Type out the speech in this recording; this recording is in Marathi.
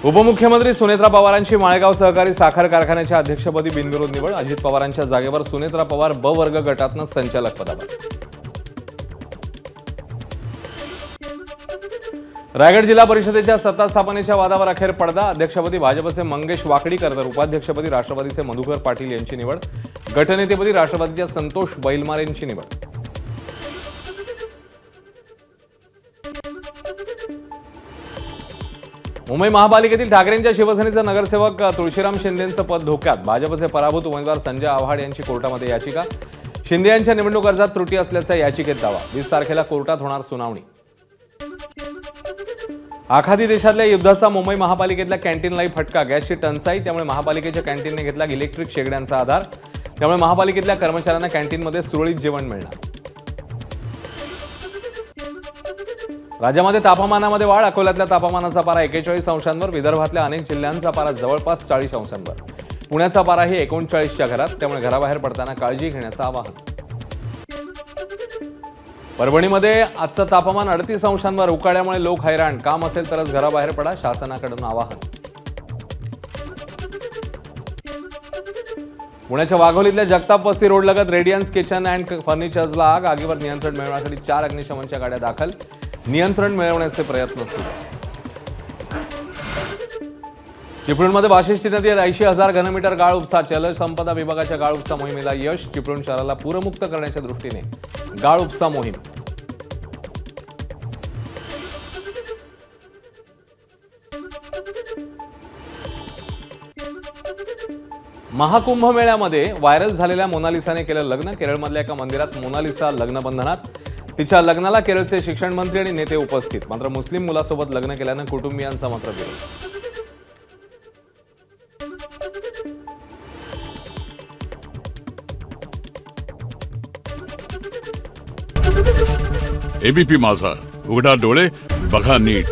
उपमुख्यमंत्री सुनेत्रा पवारांची माळेगाव सहकारी साखर कारखान्याच्या अध्यक्षपदी बिनविरोध निवड। अजित पवारांच्या जागेवर सुनेत्रा पवार ब वर्ग गटातनं संचालक पदावर। रायगड जिल्हा परिषदेच्या सत्ता स्थापनेच्या वादावर अखेर पडदा। अध्यक्षपदी भाजपचे मंगेश वाकडीकर तर उपाध्यक्षपदी राष्ट्रवादीचे मधुकर पाटील यांची निवड। गटनेतेपदी राष्ट्रवादीच्या संतोष बैलमार यांची निवड। मुंबई महापालिकेतील ठाकरेंच्या शिवसेनेचा नगरसेवक तुळशीराम शिंदेंचं पद धोक्यात। भाजपचे पराभूत उमेदवार संजय आव्हाड यांची कोर्टामध्ये याचिका। शिंदे यांच्या निवडणूक अर्जात त्रुटी असल्याचा याचिकेत दावा। 20 तारखेला कोर्टात होणार सुनावणी। आखाती देशातल्या युद्धाचा मुंबई महापालिकेतल्या कॅन्टीनलाही फटका। गॅसची टंचाई, त्यामुळे महापालिकेच्या कॅन्टीनने घेतला इलेक्ट्रिक शेगड्यांचा आधार। त्यामुळे महापालिकेतल्या कर्मचाऱ्यांना कॅन्टीनमध्ये सुरळीत जेवण मिळणार। राज्यामध्ये तापमानामध्ये वाढ। अकोल्यातल्या तापमानाचा पारा 41 अंशांवर, विदर्भातल्या अनेक जिल्ह्यांचा पारा जवळपास 40 अंशांवर, पुण्याचा पाराही 39च्या घरात। त्यामुळे घराबाहेर पडताना काळजी घेण्याचं आवाहन। परभणीमध्ये आजचं तापमान 38 अंशांवर, उकाड्यामुळे लोक हैराण। काम असेल तरच घराबाहेर पडा, शासनाकडून आवाहन। पुण्याच्या वाघोलीतल्या जगताप वस्ती रोडलगत रेडियन्स किचन अँड फर्निचर्सला आग। आगीवर नियंत्रण मिळवण्यासाठी 4 अग्निशमनच्या गाड्या दाखल। नियंत्रण मिळवण्याचे प्रयत्न सुरू। चिपळूणमध्ये वाशिष्ठी नदीवर 80,000 घनमीटर गाळ उपसा। जलसंपदा विभागाच्या गाळ उपसा मोहिमेला यश। चिपळूण शहराला पूरमुक्त करण्याच्या दृष्टीने गाळ उपसा मोहीम। महाकुंभ मेळ्यामध्ये व्हायरल झालेल्या मोनालिसाने केलं लग्न। केरळमधल्या एका मंदिरात मोनालिसा लग्नबंधनात। तिच्या लग्नाला केरळचे शिक्षण मंत्री आणि नेते उपस्थित। मात्र मुस्लिम मुलासोबत लग्न केल्यानं कुटुंबियांचा मात्र विरोध। एबीपी माझा, उघडा डोळे बघा नीट।